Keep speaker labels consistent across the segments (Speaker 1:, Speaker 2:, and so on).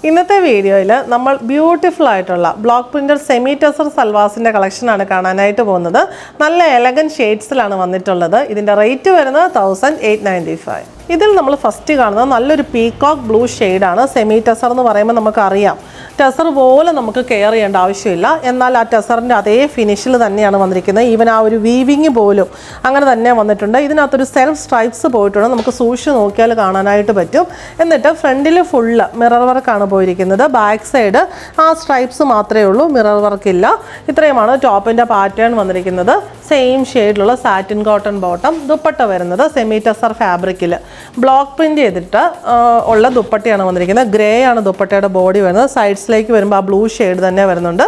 Speaker 1: ഇന്നത്തെ വീഡിയോയിൽ നമ്മൾ ബ്യൂട്ടിഫുൾ ആയിട്ടുള്ള ബ്ലോക്ക് പ്രിന്റഡ് സെമി ടസർ സൽവാസിന്റെ കളക്ഷനാണ് കാണാനായിട്ട് പോകുന്നത്. നല്ല എലഗൻ ഷെയ്ഡ്സിലാണ് വന്നിട്ടുള്ളത്. ഇതിന്റെ റേറ്റ് വരുന്നത് 1895. ഇതിൽ നമ്മൾ ഫസ്റ്റ് കാണുന്നത് നല്ലൊരു പീകോക്ക് ബ്ലൂ ഷെയ്ഡാണ്. സെമി ടസർ എന്ന് പറയുമ്പോൾ നമുക്കറിയാം ടസർ പോലെ നമുക്ക് കെയർ ചെയ്യേണ്ട ആവശ്യമില്ല. എന്നാൽ ആ ടസറിൻ്റെ അതേ ഫിനിഷിൽ തന്നെയാണ് വന്നിരിക്കുന്നത്. ഈവൻ ആ ഒരു വീവിങ് പോലും അങ്ങനെ തന്നെ വന്നിട്ടുണ്ട്. ഇതിനകത്തൊരു സെൽഫ് സ്ട്രൈപ്സ് പോയിട്ടുണ്ട്. നമുക്ക് സൂക്ഷിച്ച് നോക്കിയാൽ കാണാനായിട്ട് പറ്റും. എന്നിട്ട് ഫ്രണ്ടിൽ ഫുള്ള് മിറർ വർക്കാണ് പോയിരിക്കുന്നത്. ബാക്ക് സൈഡ് ആ സ്ട്രൈപ്സ് മാത്രമേ ഉള്ളൂ, മിറർ വർക്ക് ഇല്ല. ഇത്രയുമാണ് ടോപ്പിൻ്റെ പാറ്റേൺ വന്നിരിക്കുന്നത്. സെയിം ഷെയ്ഡിലുള്ള സാറ്റിൻ കോട്ടൺ ബോട്ടം. ദുപ്പട്ട വരുന്നത് സെമി ടസർ ഫാബ്രിക്കിൽ ബ്ലോക്ക് പ്രിന്റ് ചെയ്തിട്ട് ഉള്ള ദുപ്പട്ടയാണ് വന്നിരിക്കുന്നത്. ഗ്രേ ആണ് ദുപ്പട്ടയുടെ ബോഡി വരുന്നത്. സൈഡ്സിലേക്ക് വരുമ്പോൾ ആ ബ്ലൂ ഷെയ്ഡ് തന്നെ വരുന്നുണ്ട്.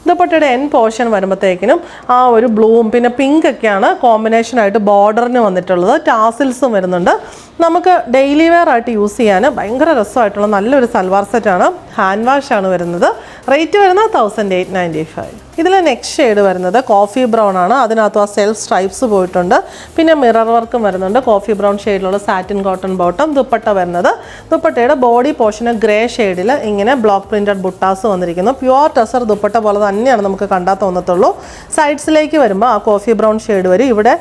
Speaker 1: ദുപ്പട്ടയുടെ എൻ പോർഷൻ വരുമ്പോഴത്തേക്കിനും ആ ഒരു ബ്ലൂവും പിന്നെ പിങ്ക് ഒക്കെയാണ് കോമ്പിനേഷനായിട്ട് ബോർഡറിന് വന്നിട്ടുള്ളത്. ടാസിൽസും വരുന്നുണ്ട്. നമുക്ക് ഡെയിലി വെയർ ആയിട്ട് യൂസ് ചെയ്യാൻ ഭയങ്കര രസമായിട്ടുള്ള നല്ലൊരു സൽവാർ സെറ്റാണ്. ഹാൻഡ് വാഷ് ആണ് വരുന്നത്. റേറ്റ് വരുന്നത് 1895. ഇതിൽ നെക്സ്റ്റ് ഷെയ്ഡ് വരുന്നത് കോഫി ബ്രൗൺ ആണ്. അതിനകത്ത് ആ സെൽഫ് സ്ട്രൈപ്സ് പോയിട്ടുണ്ട്. പിന്നെ മിറർ വർക്കും വരുന്നുണ്ട്. കോഫി ബ്രൗൺ ഷെയ്ഡിലുള്ള സാറ്റിൻ കോട്ടൺ ബോട്ടം. ദുപ്പട്ട വരുന്നത് ദുപ്പട്ടയുടെ ബോഡി പോർഷന് ഗ്രേ ഷെയ്ഡിൽ ഇങ്ങനെ ബ്ലോക്ക് പ്രിന്റഡ് ബുട്ടാസ് വന്നിരിക്കുന്നു. പ്യുവർ ടസർ ദുപ്പട്ട പോലെ തന്നെയാണ് നമുക്ക് കണ്ടാൽ തോന്നത്തുള്ളൂ. സൈഡ്സിലേക്ക് വരുമ്പോൾ ആ കോഫി ബ്രൗൺ ഷെയ്ഡ് വരും. ഇവിടെ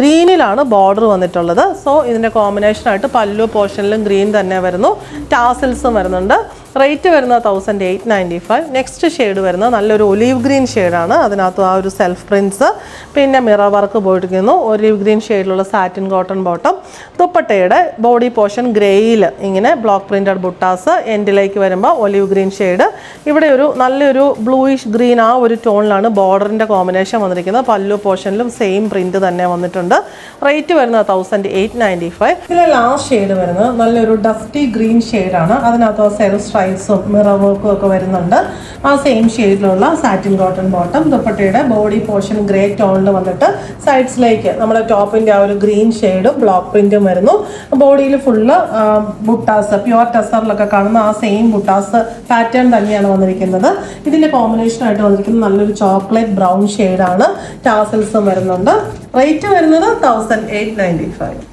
Speaker 1: ഗ്രീനിലാണ് ബോർഡർ വന്നിട്ടുള്ളത്. സോ ഇതിൻ്റെ കോമ്പിനേഷനായിട്ട് പല്ലു പോർഷനിലും ഗ്രീൻ തന്നെ വരുന്നു. ടാസിൽസും വരുന്നുണ്ട്. റേറ്റ് വരുന്നത് 1895. നെക്സ്റ്റ് ഷെയ്ഡ് വരുന്നത് നല്ലൊരു ഒലീവ് ഗ്രീൻ ഷെയ്ഡാണ്. അതിനകത്ത് ആ ഒരു സെൽഫ് പ്രിൻറ്റ്സ് പിന്നെ മിറർ വർക്ക് പോയിരിക്കുന്നു. ഒലീവ് ഗ്രീൻ ഷെയ്ഡിലുള്ള സാറ്റിൻ കോട്ടൺ ബോട്ടം. ദുപ്പട്ടയുടെ ബോഡി പോർഷൻ ഗ്രേയിൽ ഇങ്ങനെ ബ്ലോക്ക് പ്രിന്റഡ് ബുട്ടാസ്. എൻഡിലേക്ക് വരുമ്പോൾ ഒലീവ് ഗ്രീൻ ഷെയ്ഡ്. ഇവിടെ ഒരു നല്ലൊരു ബ്ലൂയിഷ് ഗ്രീൻ ആ ഒരു ടോണിലാണ് ബോർഡറിൻ്റെ കോമ്പിനേഷൻ വന്നിരിക്കുന്നത്. പല്ലു പോർഷനിലും സെയിം പ്രിന്റ് തന്നെ വന്നിട്ടുണ്ട്. റേറ്റ് വരുന്നത് 1895. ഇതിലെ ലാസ്റ്റ് ഷെയ്ഡ് വരുന്നത് നല്ലൊരു ഡസ്റ്റി ഗ്രീൻ ഷെയ്ഡാണ്. അതിനകത്ത് സെൽഫ് സ്ട്രൈപ്സും മിറർ വർക്കും ഒക്കെ വരുന്നുണ്ട്. ആ സെയിം ഷെയ്ഡിലുള്ള സാറ്റിൻ കോട്ടൺ ബോട്ടം. ദുപ്പട്ടയുടെ ബോഡി പോർഷൻ ഗ്രേ ടോണിൽ വന്നിട്ട് സൈഡ്സിലേക്ക് നമ്മുടെ ടോപ്പിൻ്റെ ആ ഒരു ഗ്രീൻ ഷെയ്ഡും ബ്ലോക്ക് പ്രിന്റും വരുന്നു. ബോഡിയിൽ ഫുള്ള് ബുട്ടാസ്, പ്യുവർ ടസറിലൊക്കെ കാണുന്ന ആ സെയിം ബുട്ടാസ് പാറ്റേൺ തന്നെയാണ് വന്നിരിക്കുന്നത്. ഇതിൻ്റെ കോമ്പിനേഷനായിട്ട് വന്നിരിക്കുന്നത് നല്ലൊരു ചോക്ലേറ്റ് ബ്രൗൺ ഷെയ്ഡാണ്. ടാസൽസും വരുന്നുണ്ട്. റേറ്റ് വരുന്നത് 1895.